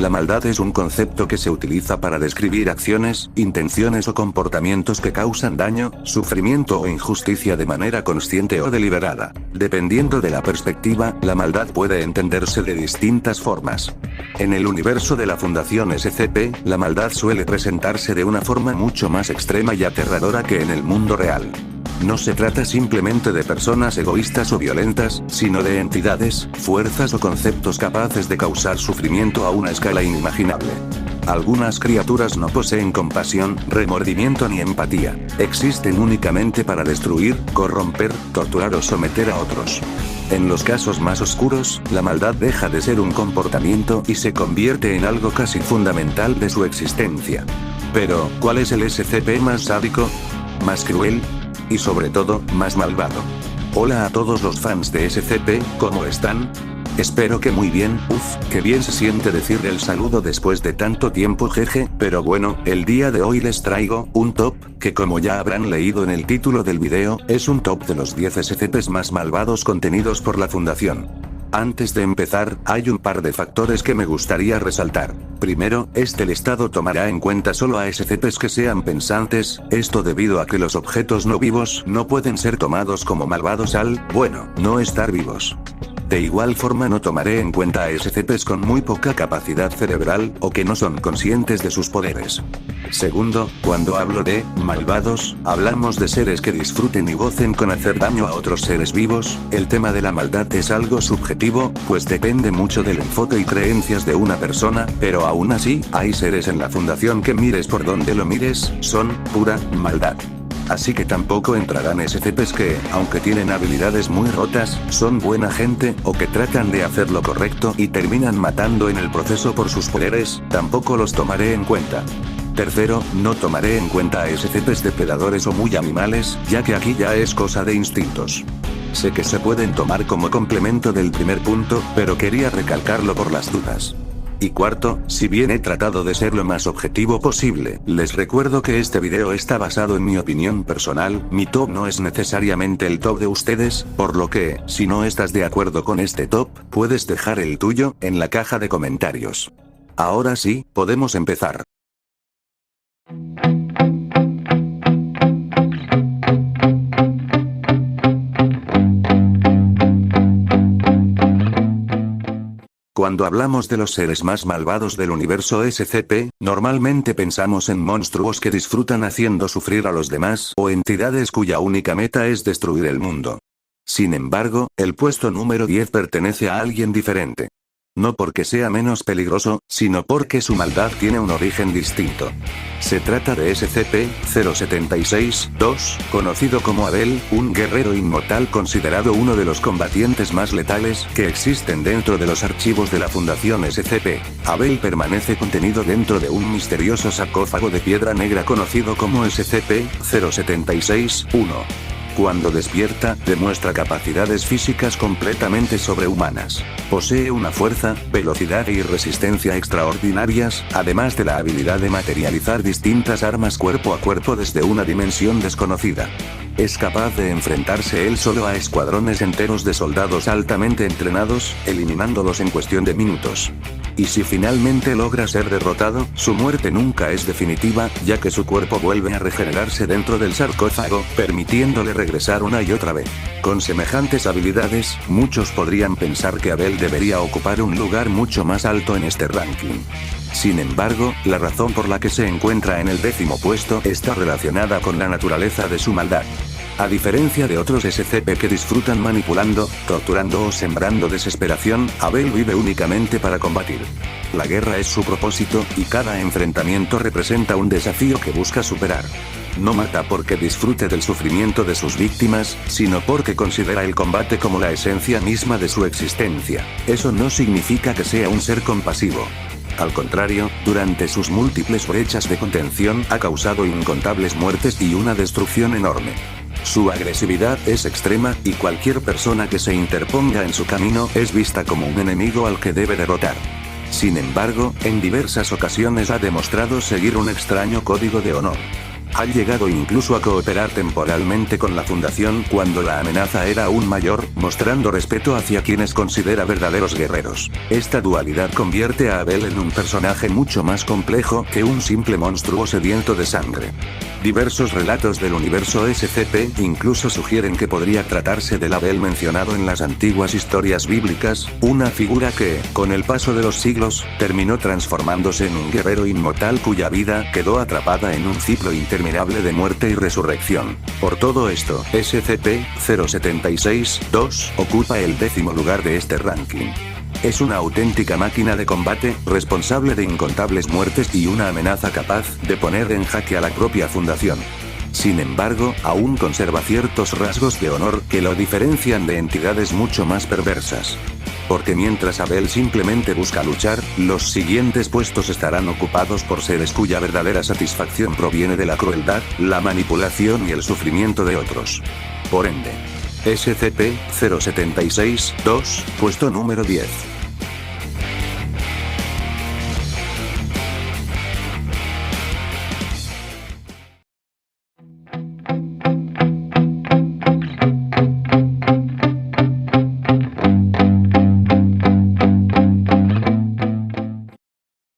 La maldad es un concepto que se utiliza para describir acciones, intenciones o comportamientos que causan daño, sufrimiento o injusticia de manera consciente o deliberada. Dependiendo de la perspectiva, la maldad puede entenderse de distintas formas. En el universo de la Fundación SCP, la maldad suele presentarse de una forma mucho más extrema y aterradora que en el mundo real. No se trata simplemente de personas egoístas o violentas, sino de entidades, fuerzas o conceptos capaces de causar sufrimiento a una escala inimaginable. Algunas criaturas no poseen compasión, remordimiento ni empatía. Existen únicamente para destruir, corromper, torturar o someter a otros. En los casos más oscuros, la maldad deja de ser un comportamiento y se convierte en algo casi fundamental de su existencia. Pero, ¿cuál es el SCP más sádico? ¿Más cruel? Y sobre todo, más malvado. Hola a todos los fans de SCP, ¿cómo están? Espero que muy bien, qué bien se siente decir el saludo después de tanto tiempo jeje, pero bueno, el día de hoy les traigo un top, que como ya habrán leído en el título del video, es un top de los 10 SCPs más malvados contenidos por la Fundación. Antes de empezar, hay un par de factores que me gustaría resaltar. Primero, este listado tomará en cuenta solo a SCPs que sean pensantes, esto debido a que los objetos no vivos no pueden ser tomados como malvados al, bueno, no estar vivos. De igual forma no tomaré en cuenta a SCPs con muy poca capacidad cerebral, o que no son conscientes de sus poderes. Segundo, cuando hablo de malvados, hablamos de seres que disfruten y gocen con hacer daño a otros seres vivos. El tema de la maldad es algo subjetivo, pues depende mucho del enfoque y creencias de una persona, pero aún así, hay seres en la Fundación que mires por donde lo mires, son pura maldad. Así que tampoco entrarán SCPs que, aunque tienen habilidades muy rotas, son buena gente, o que tratan de hacer lo correcto y terminan matando en el proceso por sus poderes, tampoco los tomaré en cuenta. Tercero, no tomaré en cuenta a SCPs depredadores o muy animales, ya que aquí ya es cosa de instintos. Sé que se pueden tomar como complemento del primer punto, pero quería recalcarlo por las dudas. Y cuarto, si bien he tratado de ser lo más objetivo posible, les recuerdo que este video está basado en mi opinión personal, mi top no es necesariamente el top de ustedes, por lo que, si no estás de acuerdo con este top, puedes dejar el tuyo en la caja de comentarios. Ahora sí, podemos empezar. Cuando hablamos de los seres más malvados del universo SCP, normalmente pensamos en monstruos que disfrutan haciendo sufrir a los demás, o entidades cuya única meta es destruir el mundo. Sin embargo, el puesto número 10 pertenece a alguien diferente. No porque sea menos peligroso, sino porque su maldad tiene un origen distinto. Se trata de SCP-076-2, conocido como Abel, un guerrero inmortal considerado uno de los combatientes más letales que existen dentro de los archivos de la Fundación SCP. Abel permanece contenido dentro de un misterioso sarcófago de piedra negra conocido como SCP-076-1. Cuando despierta, demuestra capacidades físicas completamente sobrehumanas. Posee una fuerza, velocidad y resistencia extraordinarias, además de la habilidad de materializar distintas armas cuerpo a cuerpo desde una dimensión desconocida. Es capaz de enfrentarse él solo a escuadrones enteros de soldados altamente entrenados, eliminándolos en cuestión de minutos. Y si finalmente logra ser derrotado, su muerte nunca es definitiva, ya que su cuerpo vuelve a regenerarse dentro del sarcófago, permitiéndole regresar una y otra vez. Con semejantes habilidades, muchos podrían pensar que Abel debería ocupar un lugar mucho más alto en este ranking. Sin embargo, la razón por la que se encuentra en el 10º puesto está relacionada con la naturaleza de su maldad. A diferencia de otros SCP que disfrutan manipulando, torturando o sembrando desesperación, Abel vive únicamente para combatir. La guerra es su propósito, y cada enfrentamiento representa un desafío que busca superar. No mata porque disfrute del sufrimiento de sus víctimas, sino porque considera el combate como la esencia misma de su existencia. Eso no significa que sea un ser compasivo. Al contrario, durante sus múltiples brechas de contención ha causado incontables muertes y una destrucción enorme. Su agresividad es extrema, y cualquier persona que se interponga en su camino es vista como un enemigo al que debe derrotar. Sin embargo, en diversas ocasiones ha demostrado seguir un extraño código de honor. Ha llegado incluso a cooperar temporalmente con la Fundación cuando la amenaza era aún mayor, mostrando respeto hacia quienes considera verdaderos guerreros. Esta dualidad convierte a Abel en un personaje mucho más complejo que un simple monstruo sediento de sangre. Diversos relatos del universo SCP incluso sugieren que podría tratarse del Abel mencionado en las antiguas historias bíblicas, una figura que, con el paso de los siglos, terminó transformándose en un guerrero inmortal cuya vida quedó atrapada en un ciclo interminable de muerte y resurrección. Por todo esto, SCP-076-2 ocupa el 10º lugar de este ranking. Es una auténtica máquina de combate, responsable de incontables muertes y una amenaza capaz de poner en jaque a la propia Fundación. Sin embargo, aún conserva ciertos rasgos de honor que lo diferencian de entidades mucho más perversas. Porque mientras Abel simplemente busca luchar, los siguientes puestos estarán ocupados por seres cuya verdadera satisfacción proviene de la crueldad, la manipulación y el sufrimiento de otros. Por ende, SCP-076-2, puesto número 10.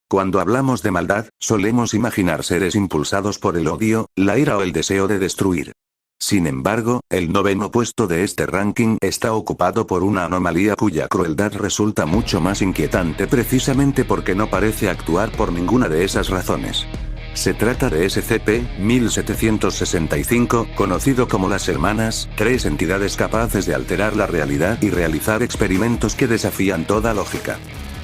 Cuando hablamos de maldad, solemos imaginar seres impulsados por el odio, la ira o el deseo de destruir. Sin embargo, el 9º puesto de este ranking está ocupado por una anomalía cuya crueldad resulta mucho más inquietante precisamente porque no parece actuar por ninguna de esas razones. Se trata de SCP-1765, conocido como las Hermanas, 3 entidades capaces de alterar la realidad y realizar experimentos que desafían toda lógica.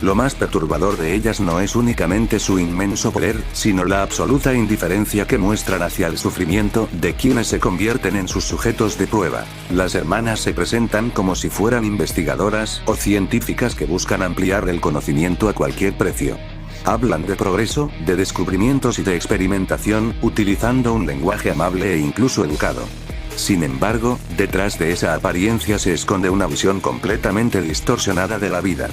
Lo más perturbador de ellas no es únicamente su inmenso poder, sino la absoluta indiferencia que muestran hacia el sufrimiento de quienes se convierten en sus sujetos de prueba. Las hermanas se presentan como si fueran investigadoras o científicas que buscan ampliar el conocimiento a cualquier precio. Hablan de progreso, de descubrimientos y de experimentación, utilizando un lenguaje amable e incluso educado. Sin embargo, detrás de esa apariencia se esconde una visión completamente distorsionada de la vida.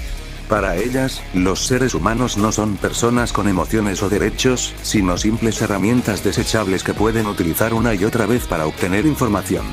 Para ellas, los seres humanos no son personas con emociones o derechos, sino simples herramientas desechables que pueden utilizar una y otra vez para obtener información.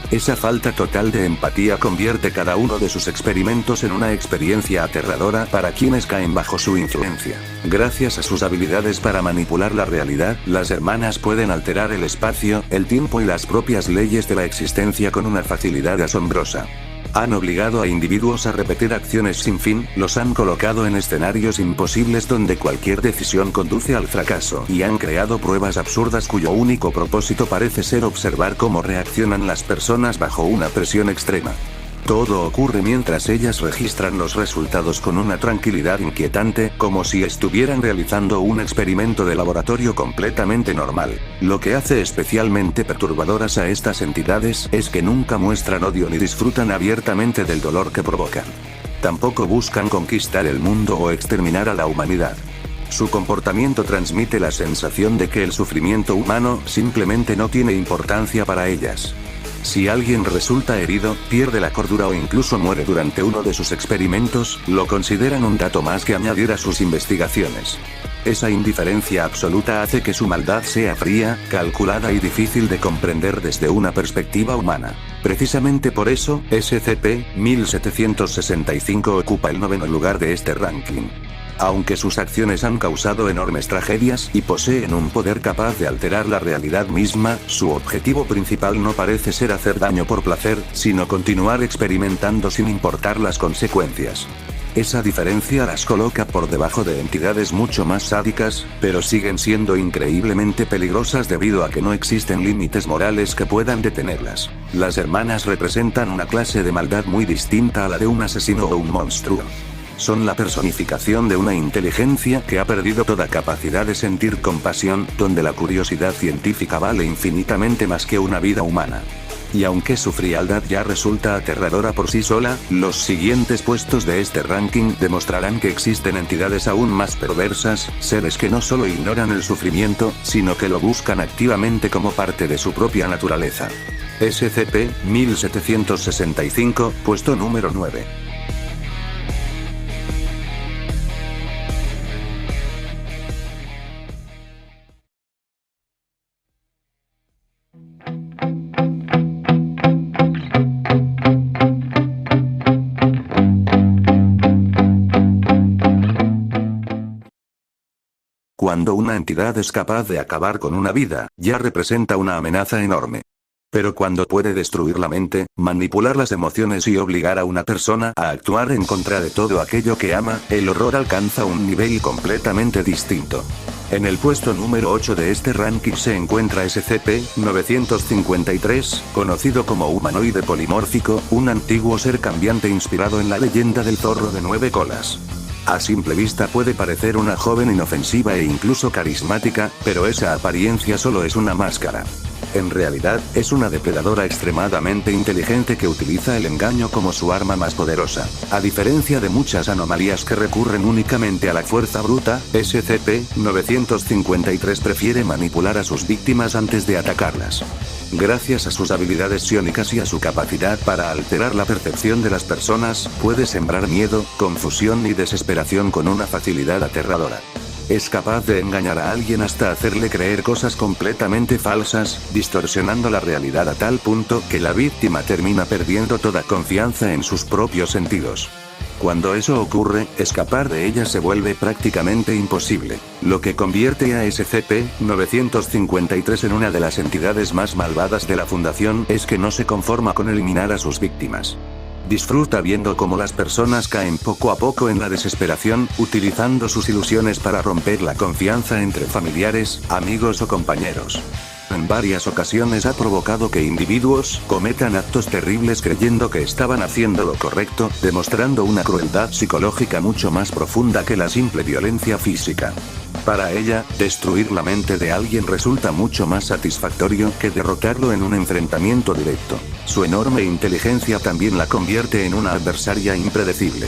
Esa falta total de empatía convierte cada uno de sus experimentos en una experiencia aterradora para quienes caen bajo su influencia. Gracias a sus habilidades para manipular la realidad, las hermanas pueden alterar el espacio, el tiempo y las propias leyes de la existencia con una facilidad asombrosa. Han obligado a individuos a repetir acciones sin fin, los han colocado en escenarios imposibles donde cualquier decisión conduce al fracaso y han creado pruebas absurdas cuyo único propósito parece ser observar cómo reaccionan las personas bajo una presión extrema. Todo ocurre mientras ellas registran los resultados con una tranquilidad inquietante, como si estuvieran realizando un experimento de laboratorio completamente normal. Lo que hace especialmente perturbadoras a estas entidades es que nunca muestran odio ni disfrutan abiertamente del dolor que provocan. Tampoco buscan conquistar el mundo o exterminar a la humanidad. Su comportamiento transmite la sensación de que el sufrimiento humano simplemente no tiene importancia para ellas. Si alguien resulta herido, pierde la cordura o incluso muere durante uno de sus experimentos, lo consideran un dato más que añadir a sus investigaciones. Esa indiferencia absoluta hace que su maldad sea fría, calculada y difícil de comprender desde una perspectiva humana. Precisamente por eso, SCP-1765 ocupa el 9º lugar de este ranking. Aunque sus acciones han causado enormes tragedias y poseen un poder capaz de alterar la realidad misma, su objetivo principal no parece ser hacer daño por placer, sino continuar experimentando sin importar las consecuencias. Esa diferencia las coloca por debajo de entidades mucho más sádicas, pero siguen siendo increíblemente peligrosas debido a que no existen límites morales que puedan detenerlas. Las hermanas representan una clase de maldad muy distinta a la de un asesino o un monstruo. Son la personificación de una inteligencia que ha perdido toda capacidad de sentir compasión, donde la curiosidad científica vale infinitamente más que una vida humana. Y aunque su frialdad ya resulta aterradora por sí sola, los siguientes puestos de este ranking demostrarán que existen entidades aún más perversas, seres que no solo ignoran el sufrimiento, sino que lo buscan activamente como parte de su propia naturaleza. SCP-1765, puesto número 9. Cuando una entidad es capaz de acabar con una vida, ya representa una amenaza enorme. Pero cuando puede destruir la mente, manipular las emociones y obligar a una persona a actuar en contra de todo aquello que ama, el horror alcanza un nivel completamente distinto. En el puesto número 8 de este ranking se encuentra SCP-953, conocido como humanoide polimórfico, un antiguo ser cambiante inspirado en la leyenda del zorro de 9 colas. A simple vista puede parecer una joven inofensiva e incluso carismática, pero esa apariencia solo es una máscara. En realidad, es una depredadora extremadamente inteligente que utiliza el engaño como su arma más poderosa. A diferencia de muchas anomalías que recurren únicamente a la fuerza bruta, SCP-953 prefiere manipular a sus víctimas antes de atacarlas. Gracias a sus habilidades psiónicas y a su capacidad para alterar la percepción de las personas, puede sembrar miedo, confusión y desesperación con una facilidad aterradora. Es capaz de engañar a alguien hasta hacerle creer cosas completamente falsas, distorsionando la realidad a tal punto que la víctima termina perdiendo toda confianza en sus propios sentidos. Cuando eso ocurre, escapar de ella se vuelve prácticamente imposible, lo que convierte a SCP-953 en una de las entidades más malvadas de la Fundación. Es que no se conforma con eliminar a sus víctimas. Disfruta viendo cómo las personas caen poco a poco en la desesperación, utilizando sus ilusiones para romper la confianza entre familiares, amigos o compañeros. En varias ocasiones ha provocado que individuos cometan actos terribles creyendo que estaban haciendo lo correcto, demostrando una crueldad psicológica mucho más profunda que la simple violencia física. Para ella, destruir la mente de alguien resulta mucho más satisfactorio que derrotarlo en un enfrentamiento directo. Su enorme inteligencia también la convierte en una adversaria impredecible.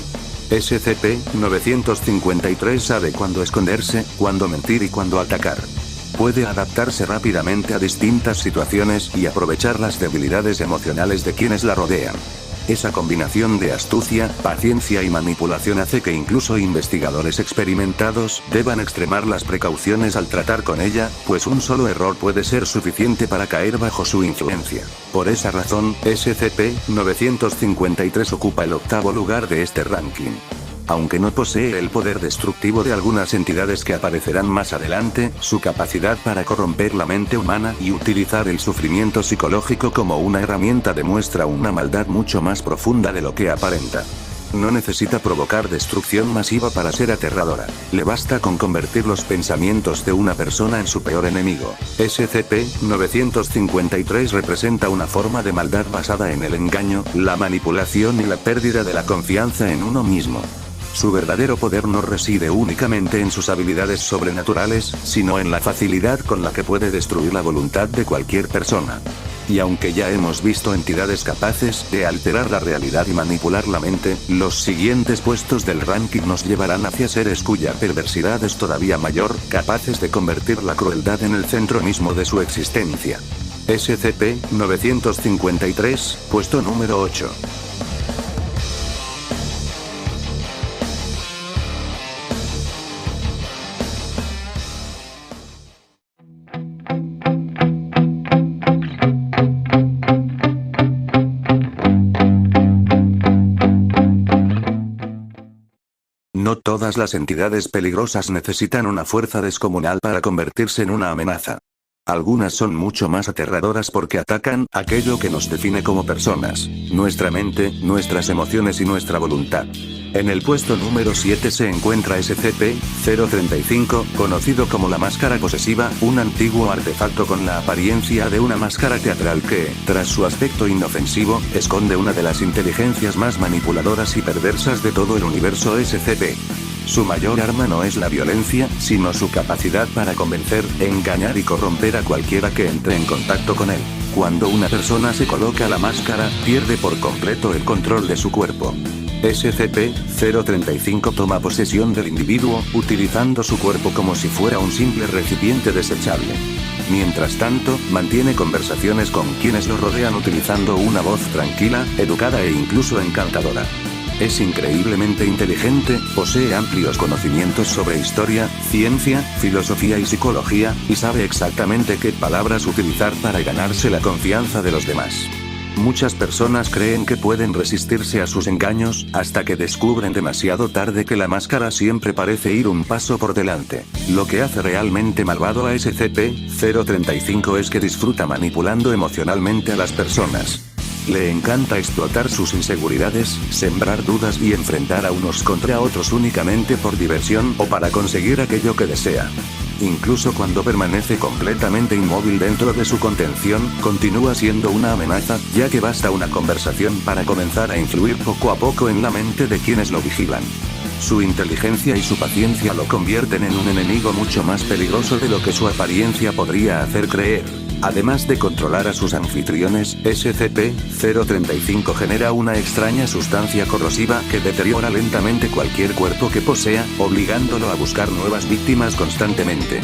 SCP-953 sabe cuándo esconderse, cuándo mentir y cuándo atacar. Puede adaptarse rápidamente a distintas situaciones y aprovechar las debilidades emocionales de quienes la rodean. Esa combinación de astucia, paciencia y manipulación hace que incluso investigadores experimentados deban extremar las precauciones al tratar con ella, pues un solo error puede ser suficiente para caer bajo su influencia. Por esa razón, SCP-953 ocupa el 8º lugar de este ranking. Aunque no posee el poder destructivo de algunas entidades que aparecerán más adelante, su capacidad para corromper la mente humana y utilizar el sufrimiento psicológico como una herramienta demuestra una maldad mucho más profunda de lo que aparenta. No necesita provocar destrucción masiva para ser aterradora. Le basta con convertir los pensamientos de una persona en su peor enemigo. SCP-953 representa una forma de maldad basada en el engaño, la manipulación y la pérdida de la confianza en uno mismo. Su verdadero poder no reside únicamente en sus habilidades sobrenaturales, sino en la facilidad con la que puede destruir la voluntad de cualquier persona. Y aunque ya hemos visto entidades capaces de alterar la realidad y manipular la mente, los siguientes puestos del ranking nos llevarán hacia seres cuya perversidad es todavía mayor, capaces de convertir la crueldad en el centro mismo de su existencia. SCP-953, puesto número 8. No todas las entidades peligrosas necesitan una fuerza descomunal para convertirse en una amenaza. Algunas son mucho más aterradoras porque atacan aquello que nos define como personas, nuestra mente, nuestras emociones y nuestra voluntad. En el puesto número 7 se encuentra SCP-035, conocido como la máscara posesiva, un antiguo artefacto con la apariencia de una máscara teatral que, tras su aspecto inofensivo, esconde una de las inteligencias más manipuladoras y perversas de todo el universo SCP. Su mayor arma no es la violencia, sino su capacidad para convencer, engañar y corromper a cualquiera que entre en contacto con él. Cuando una persona se coloca la máscara, pierde por completo el control de su cuerpo. SCP-035 toma posesión del individuo, utilizando su cuerpo como si fuera un simple recipiente desechable. Mientras tanto, mantiene conversaciones con quienes lo rodean utilizando una voz tranquila, educada e incluso encantadora. Es increíblemente inteligente, posee amplios conocimientos sobre historia, ciencia, filosofía y psicología, y sabe exactamente qué palabras utilizar para ganarse la confianza de los demás. Muchas personas creen que pueden resistirse a sus engaños, hasta que descubren demasiado tarde que la máscara siempre parece ir un paso por delante. Lo que hace realmente malvado a SCP-035 es que disfruta manipulando emocionalmente a las personas. Le encanta explotar sus inseguridades, sembrar dudas y enfrentar a unos contra otros únicamente por diversión o para conseguir aquello que desea. Incluso cuando permanece completamente inmóvil dentro de su contención, continúa siendo una amenaza, ya que basta una conversación para comenzar a influir poco a poco en la mente de quienes lo vigilan. Su inteligencia y su paciencia lo convierten en un enemigo mucho más peligroso de lo que su apariencia podría hacer creer. Además de controlar a sus anfitriones, SCP-035 genera una extraña sustancia corrosiva que deteriora lentamente cualquier cuerpo que posea, obligándolo a buscar nuevas víctimas constantemente.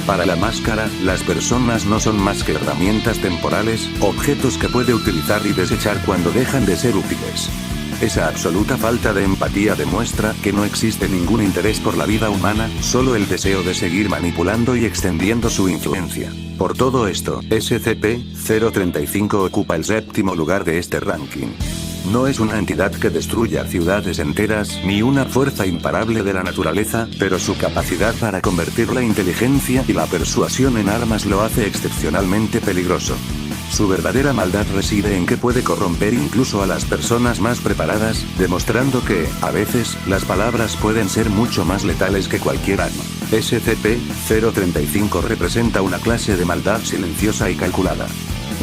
Para la máscara, las personas no son más que herramientas temporales, objetos que puede utilizar y desechar cuando dejan de ser útiles. Esa absoluta falta de empatía demuestra que no existe ningún interés por la vida humana, solo el deseo de seguir manipulando y extendiendo su influencia. Por todo esto, SCP-035 ocupa el séptimo lugar de este ranking. No es una entidad que destruya ciudades enteras, ni una fuerza imparable de la naturaleza, pero su capacidad para convertir la inteligencia y la persuasión en armas lo hace excepcionalmente peligroso. Su verdadera maldad reside en que puede corromper incluso a las personas más preparadas, demostrando que, a veces, las palabras pueden ser mucho más letales que cualquier arma. SCP-035 representa una clase de maldad silenciosa y calculada.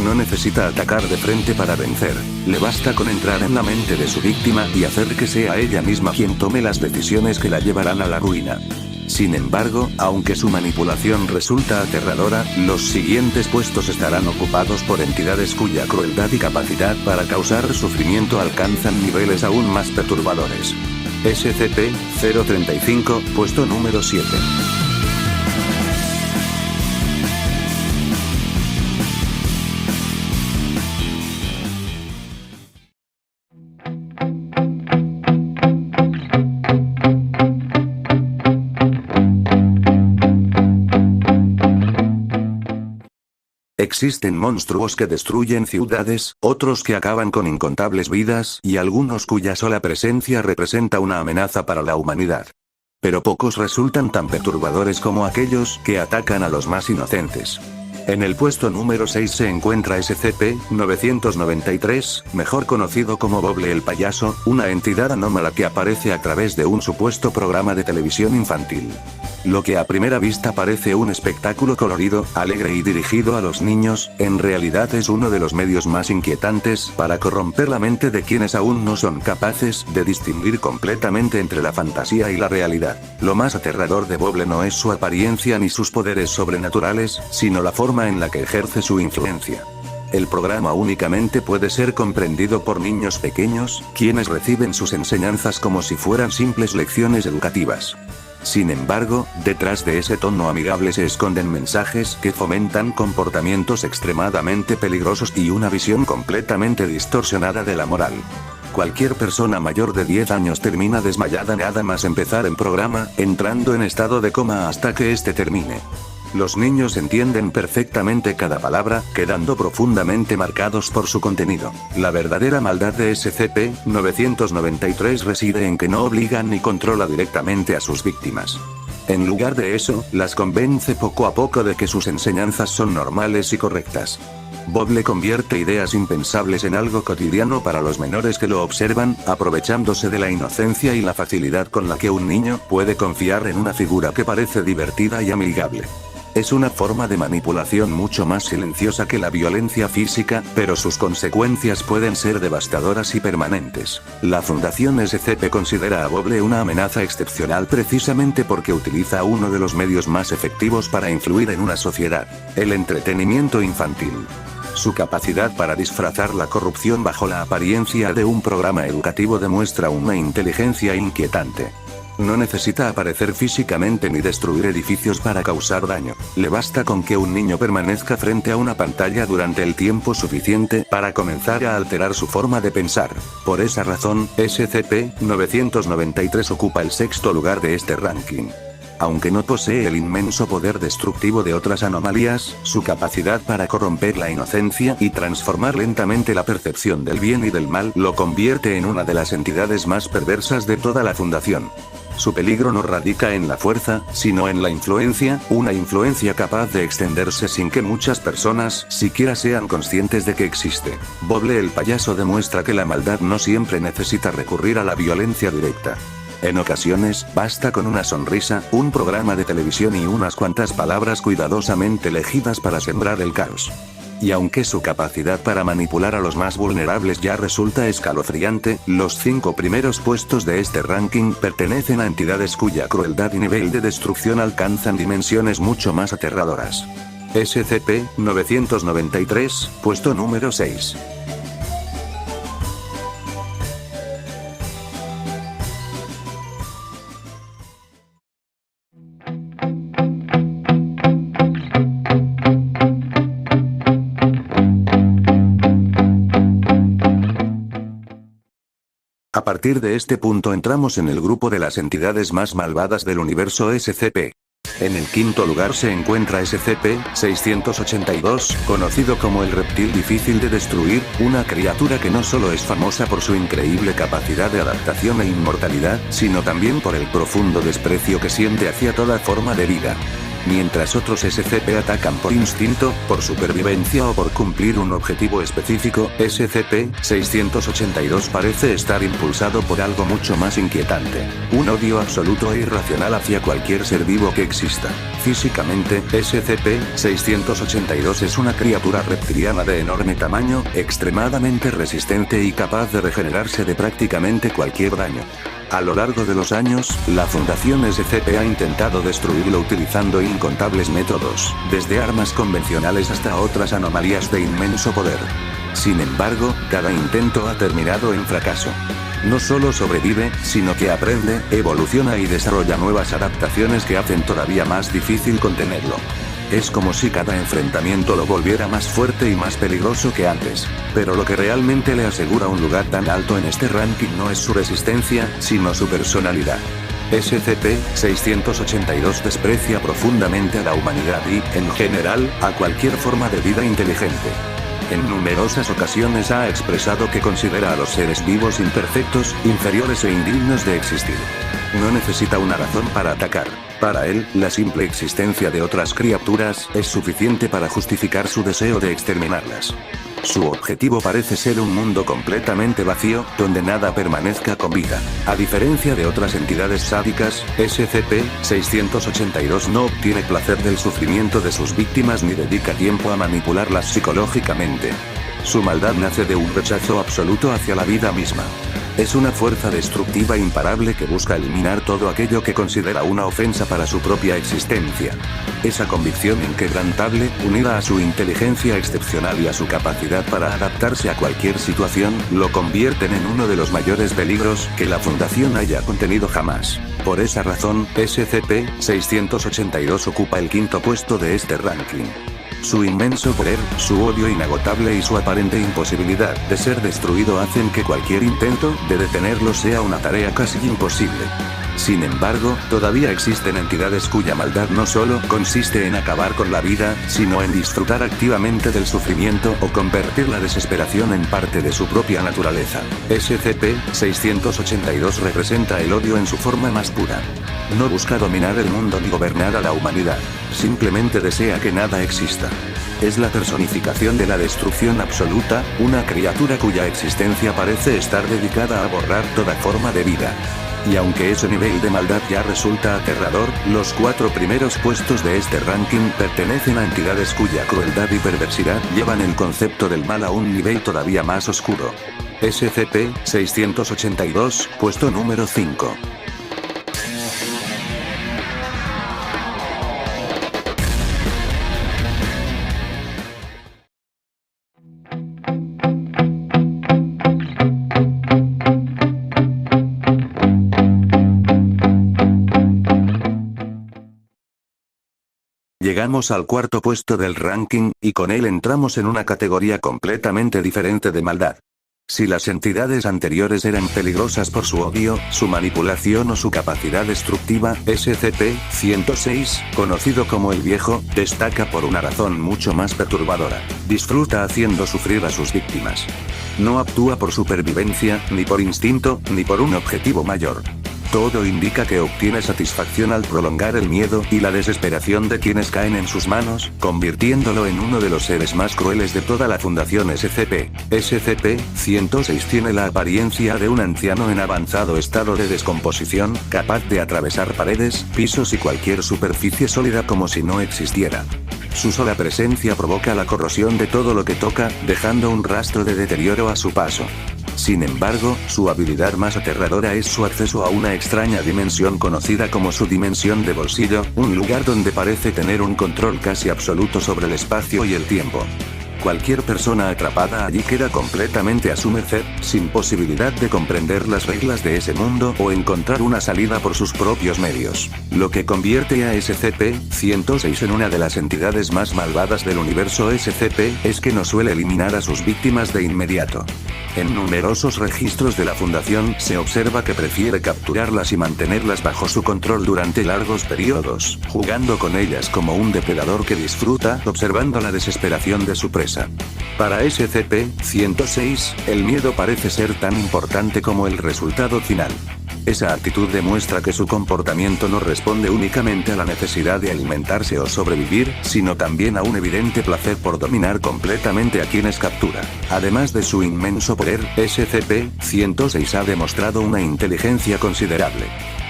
No necesita atacar de frente para vencer, le basta con entrar en la mente de su víctima y hacer que sea ella misma quien tome las decisiones que la llevarán a la ruina. Sin embargo, aunque su manipulación resulta aterradora, los siguientes puestos estarán ocupados por entidades cuya crueldad y capacidad para causar sufrimiento alcanzan niveles aún más perturbadores. SCP-035, puesto número 7. Existen monstruos que destruyen ciudades, otros que acaban con incontables vidas y algunos cuya sola presencia representa una amenaza para la humanidad. Pero pocos resultan tan perturbadores como aquellos que atacan a los más inocentes. En el puesto número 6 se encuentra SCP-993, mejor conocido como Boble el Payaso, una entidad anómala que aparece a través de un supuesto programa de televisión infantil. Lo que a primera vista parece un espectáculo colorido, alegre y dirigido a los niños, en realidad es uno de los medios más inquietantes para corromper la mente de quienes aún no son capaces de distinguir completamente entre la fantasía y la realidad. Lo más aterrador de Boble no es su apariencia ni sus poderes sobrenaturales, sino la forma en la que ejerce su influencia. El programa únicamente puede ser comprendido por niños pequeños, quienes reciben sus enseñanzas como si fueran simples lecciones educativas. Sin embargo, detrás de ese tono amigable se esconden mensajes que fomentan comportamientos extremadamente peligrosos y una visión completamente distorsionada de la moral. Cualquier persona mayor de 10 años termina desmayada nada más empezar el programa, entrando en estado de coma hasta que este termine. Los niños entienden perfectamente cada palabra, quedando profundamente marcados por su contenido. La verdadera maldad de SCP-993 reside en que no obliga ni controla directamente a sus víctimas. En lugar de eso, las convence poco a poco de que sus enseñanzas son normales y correctas. Boble convierte ideas impensables en algo cotidiano para los menores que lo observan, aprovechándose de la inocencia y la facilidad con la que un niño puede confiar en una figura que parece divertida y amigable. Es una forma de manipulación mucho más silenciosa que la violencia física, pero sus consecuencias pueden ser devastadoras y permanentes. La Fundación SCP considera a Boble una amenaza excepcional precisamente porque utiliza uno de los medios más efectivos para influir en una sociedad: el entretenimiento infantil. Su capacidad para disfrazar la corrupción bajo la apariencia de un programa educativo demuestra una inteligencia inquietante. No necesita aparecer físicamente ni destruir edificios para causar daño. Le basta con que un niño permanezca frente a una pantalla durante el tiempo suficiente para comenzar a alterar su forma de pensar. Por esa razón, SCP-993 ocupa el sexto lugar de este ranking. Aunque no posee el inmenso poder destructivo de otras anomalías, su capacidad para corromper la inocencia y transformar lentamente la percepción del bien y del mal lo convierte en una de las entidades más perversas de toda la Fundación. Su peligro no radica en la fuerza, sino en la influencia, una influencia capaz de extenderse sin que muchas personas siquiera sean conscientes de que existe. Boble el payaso demuestra que la maldad no siempre necesita recurrir a la violencia directa. En ocasiones, basta con una sonrisa, un programa de televisión y unas cuantas palabras cuidadosamente elegidas para sembrar el caos. Y aunque su capacidad para manipular a los más vulnerables ya resulta escalofriante, los 5 primeros puestos de este ranking pertenecen a entidades cuya crueldad y nivel de destrucción alcanzan dimensiones mucho más aterradoras. SCP-993, puesto número 6. A partir de este punto entramos en el grupo de las entidades más malvadas del universo SCP. En el quinto lugar se encuentra SCP-682, conocido como el reptil difícil de destruir, una criatura que no solo es famosa por su increíble capacidad de adaptación e inmortalidad, sino también por el profundo desprecio que siente hacia toda forma de vida. Mientras otros SCP atacan por instinto, por supervivencia o por cumplir un objetivo específico, SCP-682 parece estar impulsado por algo mucho más inquietante: un odio absoluto e irracional hacia cualquier ser vivo que exista. Físicamente, SCP-682 es una criatura reptiliana de enorme tamaño, extremadamente resistente y capaz de regenerarse de prácticamente cualquier daño. A lo largo de los años, la Fundación SCP ha intentado destruirlo utilizando incontables métodos, desde armas convencionales hasta otras anomalías de inmenso poder. Sin embargo, cada intento ha terminado en fracaso. No solo sobrevive, sino que aprende, evoluciona y desarrolla nuevas adaptaciones que hacen todavía más difícil contenerlo. Es como si cada enfrentamiento lo volviera más fuerte y más peligroso que antes. Pero lo que realmente le asegura un lugar tan alto en este ranking no es su resistencia, sino su personalidad. SCP-682 desprecia profundamente a la humanidad y, en general, a cualquier forma de vida inteligente. En numerosas ocasiones ha expresado que considera a los seres vivos imperfectos, inferiores e indignos de existir. No necesita una razón para atacar. Para él, la simple existencia de otras criaturas es suficiente para justificar su deseo de exterminarlas. Su objetivo parece ser un mundo completamente vacío, donde nada permanezca con vida. A diferencia de otras entidades sádicas, SCP-682 no obtiene placer del sufrimiento de sus víctimas ni dedica tiempo a manipularlas psicológicamente. Su maldad nace de un rechazo absoluto hacia la vida misma. Es una fuerza destructiva imparable que busca eliminar todo aquello que considera una ofensa para su propia existencia. Esa convicción inquebrantable, unida a su inteligencia excepcional y a su capacidad para adaptarse a cualquier situación, lo convierten en uno de los mayores peligros que la Fundación haya contenido jamás. Por esa razón, SCP-682 ocupa el quinto puesto de este ranking. Su inmenso poder, su odio inagotable y su aparente imposibilidad de ser destruido hacen que cualquier intento de detenerlo sea una tarea casi imposible. Sin embargo, todavía existen entidades cuya maldad no solo consiste en acabar con la vida, sino en disfrutar activamente del sufrimiento o convertir la desesperación en parte de su propia naturaleza. SCP-682 representa el odio en su forma más pura. No busca dominar el mundo ni gobernar a la humanidad. Simplemente desea que nada exista. Es la personificación de la destrucción absoluta, una criatura cuya existencia parece estar dedicada a borrar toda forma de vida. Y aunque ese nivel de maldad ya resulta aterrador, los 4 primeros puestos de este ranking pertenecen a entidades cuya crueldad y perversidad llevan el concepto del mal a un nivel todavía más oscuro. SCP-682, puesto número 5. Llegamos al cuarto puesto del ranking, y con él entramos en una categoría completamente diferente de maldad. Si las entidades anteriores eran peligrosas por su odio, su manipulación o su capacidad destructiva, SCP-106, conocido como el Viejo, destaca por una razón mucho más perturbadora. Disfruta haciendo sufrir a sus víctimas. No actúa por supervivencia, ni por instinto, ni por un objetivo mayor. Todo indica que obtiene satisfacción al prolongar el miedo y la desesperación de quienes caen en sus manos, convirtiéndolo en uno de los seres más crueles de toda la Fundación SCP. SCP-106 tiene la apariencia de un anciano en avanzado estado de descomposición, capaz de atravesar paredes, pisos y cualquier superficie sólida como si no existiera. Su sola presencia provoca la corrosión de todo lo que toca, dejando un rastro de deterioro a su paso. Sin embargo, su habilidad más aterradora es su acceso a una extraña dimensión conocida como su dimensión de bolsillo, un lugar donde parece tener un control casi absoluto sobre el espacio y el tiempo. Cualquier persona atrapada allí queda completamente a su merced, sin posibilidad de comprender las reglas de ese mundo o encontrar una salida por sus propios medios. Lo que convierte a SCP-106 en una de las entidades más malvadas del universo SCP es que no suele eliminar a sus víctimas de inmediato. En numerosos registros de la Fundación se observa que prefiere capturarlas y mantenerlas bajo su control durante largos periodos, jugando con ellas como un depredador que disfruta observando la desesperación de su presa. Para SCP-106, el miedo parece ser tan importante como el resultado final. Esa actitud demuestra que su comportamiento no responde únicamente a la necesidad de alimentarse o sobrevivir, sino también a un evidente placer por dominar completamente a quienes captura. Además de su inmenso poder, SCP-106 ha demostrado una inteligencia considerable.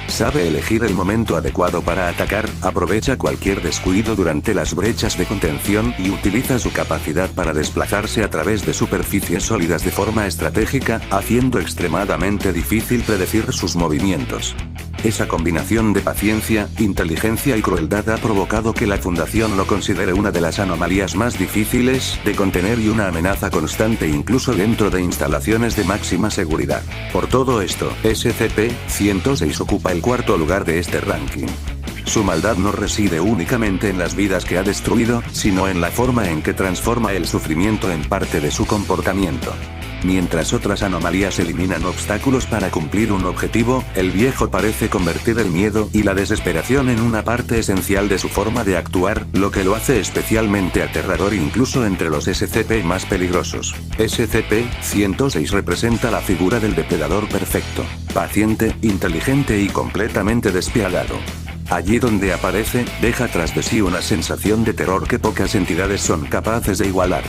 Sabe elegir el momento adecuado para atacar, aprovecha cualquier descuido durante las brechas de contención y utiliza su capacidad para desplazarse a través de superficies sólidas de forma estratégica, haciendo extremadamente difícil predecir sus movimientos. Esa combinación de paciencia, inteligencia y crueldad ha provocado que la Fundación lo considere una de las anomalías más difíciles de contener y una amenaza constante incluso dentro de instalaciones de máxima seguridad. Por todo esto, SCP-106 ocupa el cuarto lugar de este ranking. Su maldad no reside únicamente en las vidas que ha destruido, sino en la forma en que transforma el sufrimiento en parte de su comportamiento. Mientras otras anomalías eliminan obstáculos para cumplir un objetivo, el Viejo parece convertir el miedo y la desesperación en una parte esencial de su forma de actuar, lo que lo hace especialmente aterrador incluso entre los SCP más peligrosos. SCP-106 representa la figura del depredador perfecto, paciente, inteligente y completamente despiadado. Allí donde aparece, deja tras de sí una sensación de terror que pocas entidades son capaces de igualar.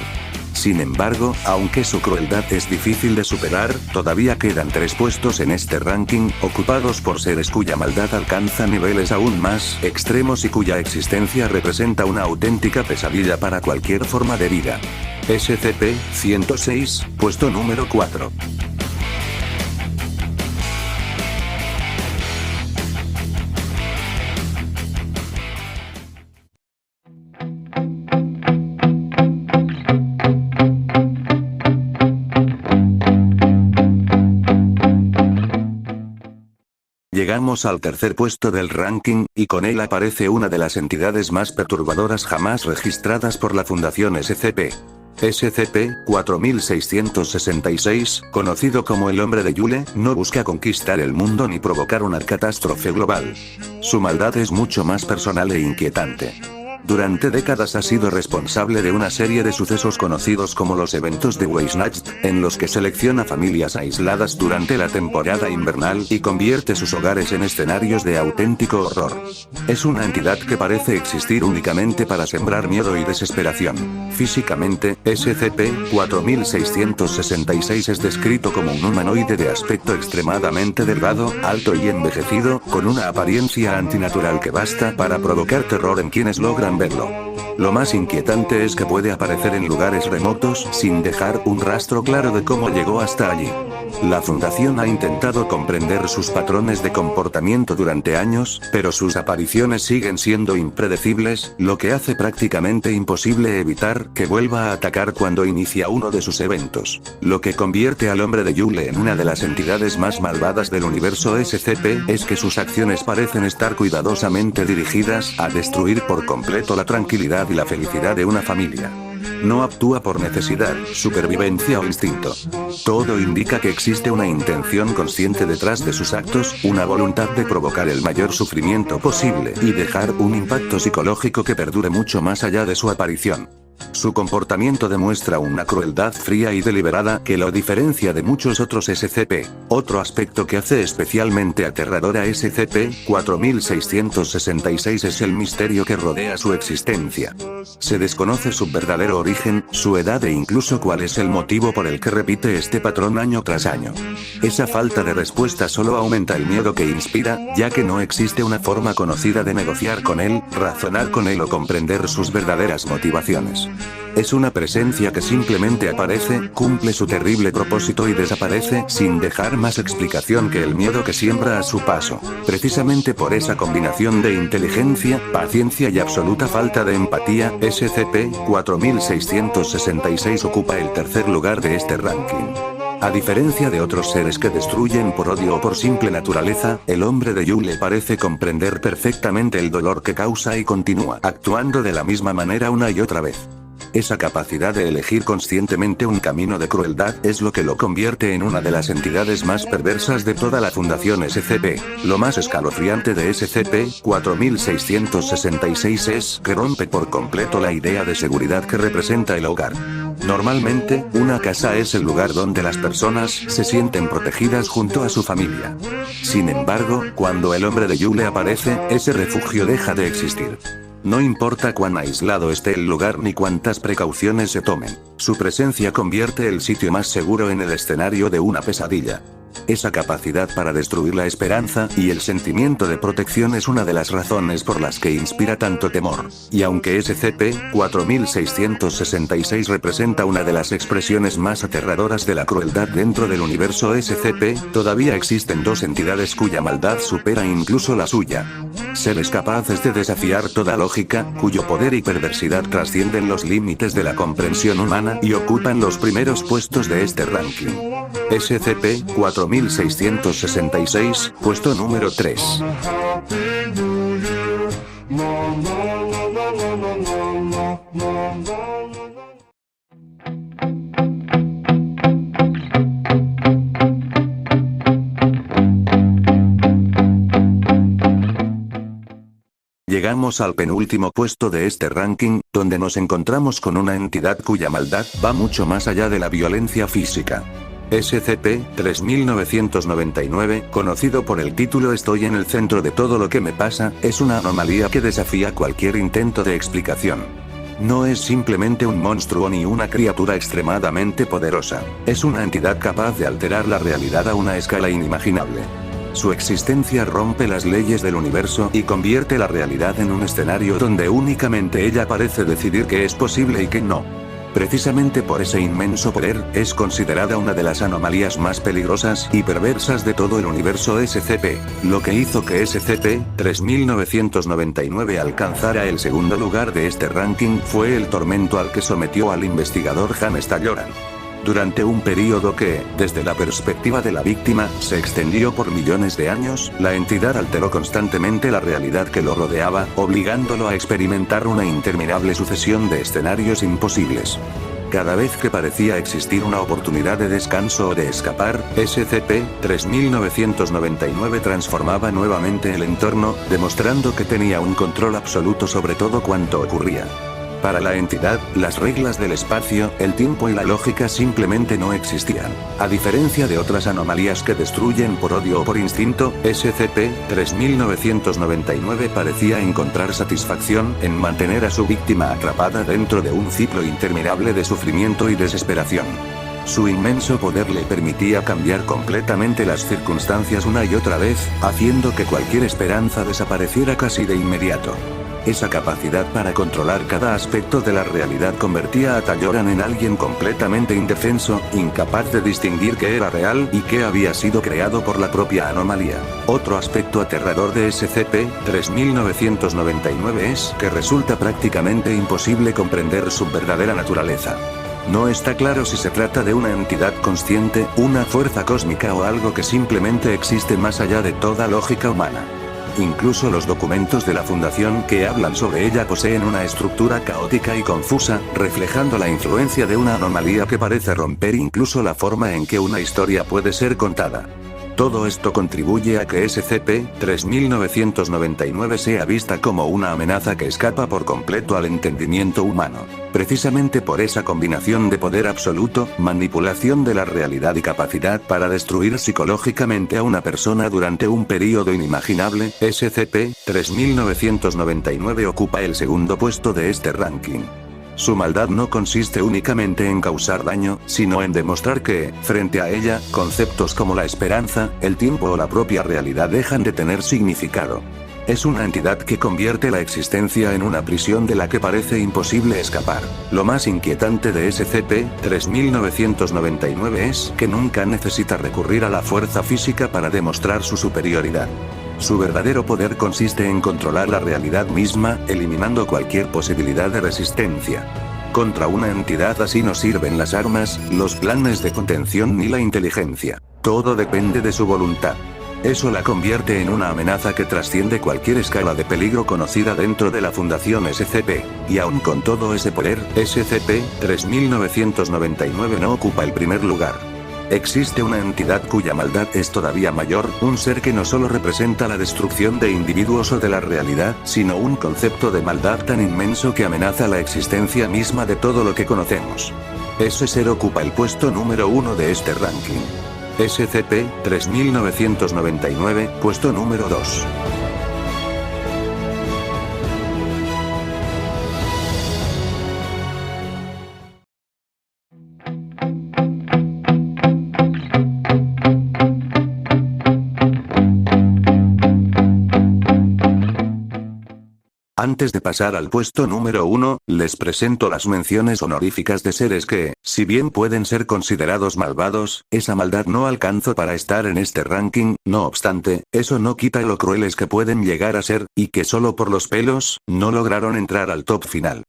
Sin embargo, aunque su crueldad es difícil de superar, todavía quedan 3 puestos en este ranking, ocupados por seres cuya maldad alcanza niveles aún más extremos y cuya existencia representa una auténtica pesadilla para cualquier forma de vida. SCP-106, puesto número 4. Llegamos al tercer puesto del ranking, y con él aparece una de las entidades más perturbadoras jamás registradas por la Fundación SCP. SCP-4666, conocido como el Hombre de Yule, no busca conquistar el mundo ni provocar una catástrofe global. Su maldad es mucho más personal e inquietante. Durante décadas ha sido responsable de una serie de sucesos conocidos como los eventos de Weihnacht, en los que selecciona familias aisladas durante la temporada invernal y convierte sus hogares en escenarios de auténtico horror. Es una entidad que parece existir únicamente para sembrar miedo y desesperación. Físicamente, SCP-4666 es descrito como un humanoide de aspecto extremadamente delgado, alto y envejecido, con una apariencia antinatural que basta para provocar terror en quienes logran verlo. Lo más inquietante es que puede aparecer en lugares remotos sin dejar un rastro claro de cómo llegó hasta allí. La Fundación ha intentado comprender sus patrones de comportamiento durante años, pero sus apariciones siguen siendo impredecibles, lo que hace prácticamente imposible evitar que vuelva a atacar cuando inicia uno de sus eventos. Lo que convierte al Hombre de Yule en una de las entidades más malvadas del universo SCP es que sus acciones parecen estar cuidadosamente dirigidas a destruir por completo la tranquilidad y la felicidad de una familia. No actúa por necesidad, supervivencia o instinto. Todo indica que existe una intención consciente detrás de sus actos, una voluntad de provocar el mayor sufrimiento posible y dejar un impacto psicológico que perdure mucho más allá de su aparición. Su comportamiento demuestra una crueldad fría y deliberada que lo diferencia de muchos otros SCP. Otro aspecto que hace especialmente aterrador a SCP-4666 es el misterio que rodea su existencia. Se desconoce su verdadero origen, su edad e incluso cuál es el motivo por el que repite este patrón año tras año. Esa falta de respuesta solo aumenta el miedo que inspira, ya que no existe una forma conocida de negociar con él, razonar con él o comprender sus verdaderas motivaciones. Es una presencia que simplemente aparece, cumple su terrible propósito y desaparece sin dejar más explicación que el miedo que siembra a su paso. Precisamente por esa combinación de inteligencia, paciencia y absoluta falta de empatía, SCP-4666 ocupa el tercer lugar de este ranking. A diferencia de otros seres que destruyen por odio o por simple naturaleza, el hombre de Yule parece comprender perfectamente el dolor que causa y continúa actuando de la misma manera una y otra vez. Esa capacidad de elegir conscientemente un camino de crueldad es lo que lo convierte en una de las entidades más perversas de toda la Fundación SCP. Lo más escalofriante de SCP-4666 es que rompe por completo la idea de seguridad que representa el hogar. Normalmente, una casa es el lugar donde las personas se sienten protegidas junto a su familia. Sin embargo, cuando el hombre de Yule aparece, ese refugio deja de existir. No importa cuán aislado esté el lugar ni cuántas precauciones se tomen, su presencia convierte el sitio más seguro en el escenario de una pesadilla. Esa capacidad para destruir la esperanza y el sentimiento de protección es una de las razones por las que inspira tanto temor. Y aunque SCP-4666 representa una de las expresiones más aterradoras de la crueldad dentro del universo SCP, todavía existen dos entidades cuya maldad supera incluso la suya. Seres capaces de desafiar toda lógica, cuyo poder y perversidad trascienden los límites de la comprensión humana y ocupan los primeros puestos de este ranking. SCP-4666, puesto número 3. Llegamos al penúltimo puesto de este ranking, donde nos encontramos con una entidad cuya maldad va mucho más allá de la violencia física. SCP-3999, conocido por el título Estoy en el centro de todo lo que me pasa, es una anomalía que desafía cualquier intento de explicación. No es simplemente un monstruo ni una criatura extremadamente poderosa, es una entidad capaz de alterar la realidad a una escala inimaginable. Su existencia rompe las leyes del universo y convierte la realidad en un escenario donde únicamente ella parece decidir qué es posible y qué no. Precisamente por ese inmenso poder, es considerada una de las anomalías más peligrosas y perversas de todo el universo SCP, lo que hizo que SCP-3999 alcanzara el segundo lugar de este ranking fue el tormento al que sometió al investigador James Talloran. Durante un período que, desde la perspectiva de la víctima, se extendió por millones de años, la entidad alteró constantemente la realidad que lo rodeaba, obligándolo a experimentar una interminable sucesión de escenarios imposibles. Cada vez que parecía existir una oportunidad de descanso o de escapar, SCP-3999 transformaba nuevamente el entorno, demostrando que tenía un control absoluto sobre todo cuanto ocurría. Para la entidad, las reglas del espacio, el tiempo y la lógica simplemente no existían. A diferencia de otras anomalías que destruyen por odio o por instinto, SCP-3999 parecía encontrar satisfacción en mantener a su víctima atrapada dentro de un ciclo interminable de sufrimiento y desesperación. Su inmenso poder le permitía cambiar completamente las circunstancias una y otra vez, haciendo que cualquier esperanza desapareciera casi de inmediato. Esa capacidad para controlar cada aspecto de la realidad convertía a Talloran en alguien completamente indefenso, incapaz de distinguir qué era real y qué había sido creado por la propia anomalía. Otro aspecto aterrador de SCP-3999 es que resulta prácticamente imposible comprender su verdadera naturaleza. No está claro si se trata de una entidad consciente, una fuerza cósmica o algo que simplemente existe más allá de toda lógica humana. incluso los documentos de la fundación que hablan sobre ella poseen una estructura caótica y confusa, reflejando la influencia de una anomalía que parece romper incluso la forma en que una historia puede ser contada. Todo esto contribuye a que SCP-3999 sea vista como una amenaza que escapa por completo al entendimiento humano. Precisamente por esa combinación de poder absoluto, manipulación de la realidad y capacidad para destruir psicológicamente a una persona durante un período inimaginable, SCP-3999 ocupa el segundo puesto de este ranking. Su maldad no consiste únicamente en causar daño, sino en demostrar que, frente a ella, conceptos como la esperanza, el tiempo o la propia realidad dejan de tener significado. Es una entidad que convierte la existencia en una prisión de la que parece imposible escapar. Lo más inquietante de SCP-3999 es que nunca necesita recurrir a la fuerza física para demostrar su superioridad. Su verdadero poder consiste en controlar la realidad misma, eliminando cualquier posibilidad de resistencia. Contra una entidad así no sirven las armas, los planes de contención ni la inteligencia. Todo depende de su voluntad. Eso la convierte en una amenaza que trasciende cualquier escala de peligro conocida dentro de la Fundación SCP. Y aun con todo ese poder, SCP-3999 no ocupa el primer lugar. Existe una entidad cuya maldad es todavía mayor, un ser que no solo representa la destrucción de individuos o de la realidad, sino un concepto de maldad tan inmenso que amenaza la existencia misma de todo lo que conocemos. Ese ser ocupa el puesto número 1 de este ranking. SCP-3999, puesto número 2. Antes de pasar al puesto número 1, les presento las menciones honoríficas de seres que, si bien pueden ser considerados malvados, esa maldad no alcanzó para estar en este ranking. No obstante, eso no quita lo crueles que pueden llegar a ser, y que solo por los pelos, no lograron entrar al top final.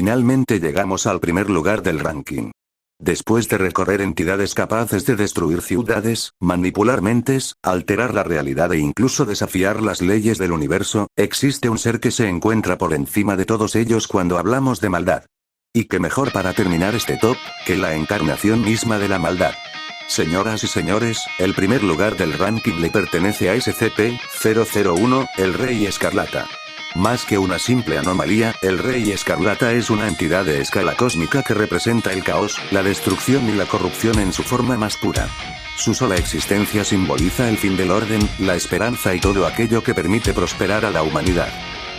Finalmente llegamos al primer lugar del ranking. Después de recorrer entidades capaces de destruir ciudades, manipular mentes, alterar la realidad e incluso desafiar las leyes del universo, existe un ser que se encuentra por encima de todos ellos cuando hablamos de maldad. Y qué mejor para terminar este top, que la encarnación misma de la maldad. Señoras y señores, el primer lugar del ranking le pertenece a SCP-001, el Rey Escarlata. Más que una simple anomalía, el Rey Escarlata es una entidad de escala cósmica que representa el caos, la destrucción y la corrupción en su forma más pura. Su sola existencia simboliza el fin del orden, la esperanza y todo aquello que permite prosperar a la humanidad.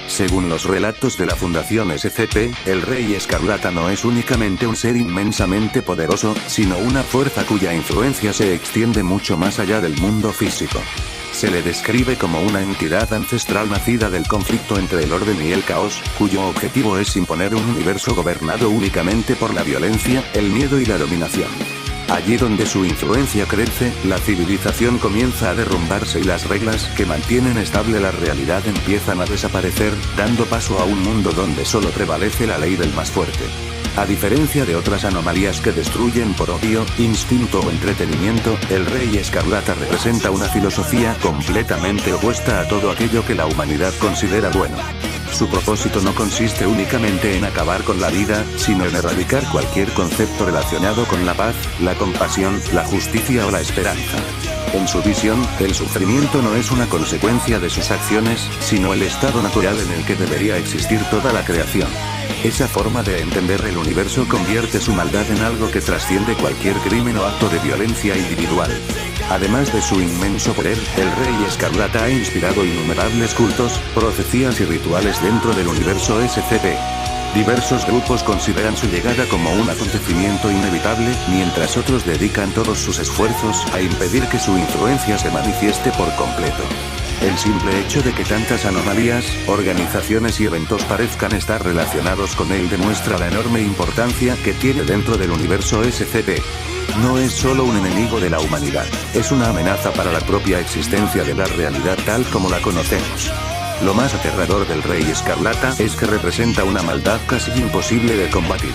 Según los relatos de la Fundación SCP, el Rey Escarlata no es únicamente un ser inmensamente poderoso, sino una fuerza cuya influencia se extiende mucho más allá del mundo físico. Se le describe como una entidad ancestral nacida del conflicto entre el orden y el caos, cuyo objetivo es imponer un universo gobernado únicamente por la violencia, el miedo y la dominación. Allí donde su influencia crece, la civilización comienza a derrumbarse y las reglas que mantienen estable la realidad empiezan a desaparecer, dando paso a un mundo donde solo prevalece la ley del más fuerte. A diferencia de otras anomalías que destruyen por odio, instinto o entretenimiento, el Rey Escarlata representa una filosofía completamente opuesta a todo aquello que la humanidad considera bueno. Su propósito no consiste únicamente en acabar con la vida, sino en erradicar cualquier concepto relacionado con la paz, la compasión, la justicia o la esperanza. En su visión, el sufrimiento no es una consecuencia de sus acciones, sino el estado natural en el que debería existir toda la creación. Esa forma de entender el universo convierte su maldad en algo que trasciende cualquier crimen o acto de violencia individual. Además de su inmenso poder, el Rey Escarlata ha inspirado innumerables cultos, profecías y rituales dentro del universo SCP. Diversos grupos consideran su llegada como un acontecimiento inevitable, mientras otros dedican todos sus esfuerzos a impedir que su influencia se manifieste por completo. El simple hecho de que tantas anomalías, organizaciones y eventos parezcan estar relacionados con él demuestra la enorme importancia que tiene dentro del universo SCP. No es solo un enemigo de la humanidad, es una amenaza para la propia existencia de la realidad tal como la conocemos. Lo más aterrador del Rey Escarlata es que representa una maldad casi imposible de combatir.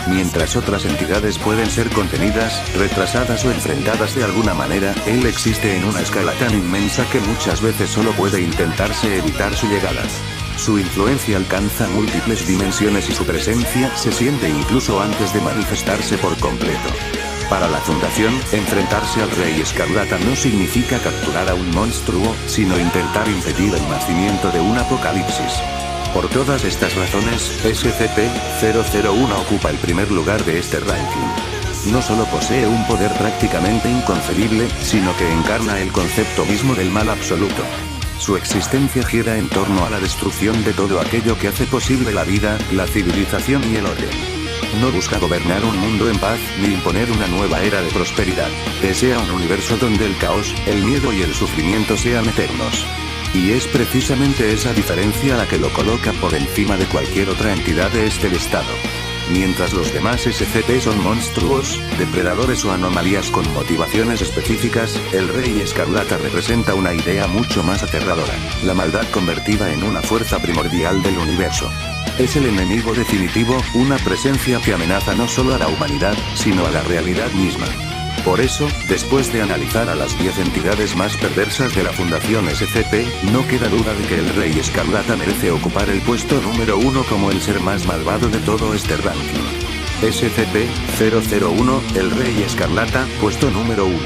Mientras otras entidades pueden ser contenidas, retrasadas o enfrentadas de alguna manera, él existe en una escala tan inmensa que muchas veces solo puede intentarse evitar su llegada. Su influencia alcanza múltiples dimensiones y su presencia se siente incluso antes de manifestarse por completo. Para la Fundación, enfrentarse al Rey Escarlata no significa capturar a un monstruo, sino intentar impedir el nacimiento de un apocalipsis. Por todas estas razones, SCP-001 ocupa el primer lugar de este ranking. No solo posee un poder prácticamente inconcebible, sino que encarna el concepto mismo del mal absoluto. Su existencia gira en torno a la destrucción de todo aquello que hace posible la vida, la civilización y el orden. No busca gobernar un mundo en paz, ni imponer una nueva era de prosperidad. Desea un universo donde el caos, el miedo y el sufrimiento sean eternos. Y es precisamente esa diferencia la que lo coloca por encima de cualquier otra entidad de este estado. Mientras los demás SCP son monstruos, depredadores o anomalías con motivaciones específicas, el Rey Escarlata representa una idea mucho más aterradora, la maldad convertida en una fuerza primordial del universo. Es el enemigo definitivo, una presencia que amenaza no solo a la humanidad, sino a la realidad misma. Por eso, después de analizar a las 10 entidades más perversas de la Fundación SCP, no queda duda de que el Rey Escarlata merece ocupar el puesto número 1 como el ser más malvado de todo este ranking. SCP-001, el Rey Escarlata, puesto número 1.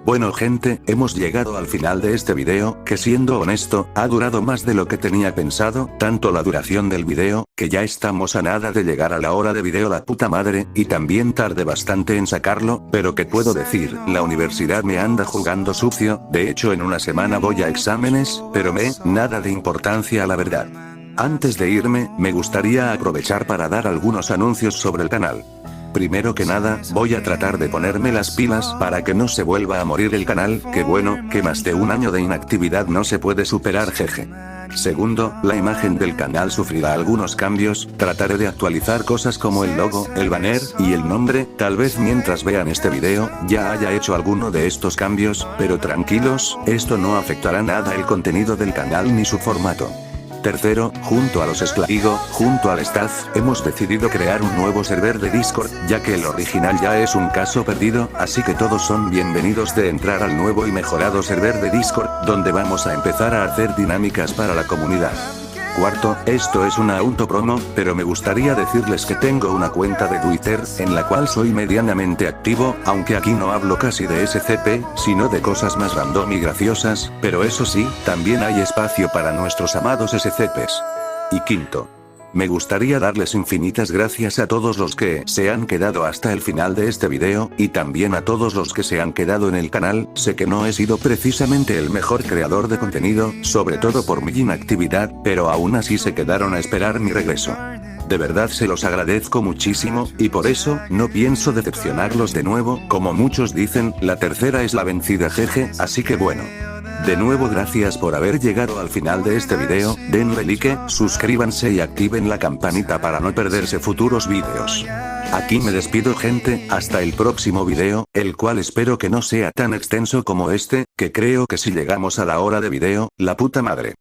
Bueno gente, hemos llegado al final de este video, que siendo honesto, ha durado más de lo que tenía pensado, tanto la duración del video, que ya estamos a nada de llegar a la hora de video la puta madre, y también tardé bastante en sacarlo, pero ¿qué puedo decir? La universidad me anda jugando sucio, de hecho en una semana voy a exámenes, pero nada de importancia a la verdad. Antes de irme, me gustaría aprovechar para dar algunos anuncios sobre el canal. Primero que nada, voy a tratar de ponerme las pilas para que no se vuelva a morir el canal, que bueno, que más de un año de inactividad no se puede superar jeje. Segundo, la imagen del canal sufrirá algunos cambios, trataré de actualizar cosas como el logo, el banner, y el nombre, tal vez mientras vean este video, ya haya hecho alguno de estos cambios, pero tranquilos, esto no afectará nada el contenido del canal ni su formato. Tercero, junto a los junto al staff, hemos decidido crear un nuevo server de Discord, ya que el original ya es un caso perdido, así que todos son bienvenidos de entrar al nuevo y mejorado server de Discord, donde vamos a empezar a hacer dinámicas para la comunidad. Cuarto, esto es una autopromo, pero me gustaría decirles que tengo una cuenta de Twitter, en la cual soy medianamente activo, aunque aquí no hablo casi de SCP, sino de cosas más random y graciosas, pero eso sí, también hay espacio para nuestros amados SCPs. Y quinto, me gustaría darles infinitas gracias a todos los que se han quedado hasta el final de este video, y también a todos los que se han quedado en el canal. Sé que no he sido precisamente el mejor creador de contenido, sobre todo por mi inactividad, pero aún así se quedaron a esperar mi regreso. De verdad se los agradezco muchísimo, y por eso, no pienso decepcionarlos de nuevo, como muchos dicen, la tercera es la vencida jeje, así que bueno. De nuevo gracias por haber llegado al final de este video, denle like, suscríbanse y activen la campanita para no perderse futuros vídeos. Aquí me despido gente, hasta el próximo video, el cual espero que no sea tan extenso como este, que creo que si llegamos a la hora de video, la puta madre.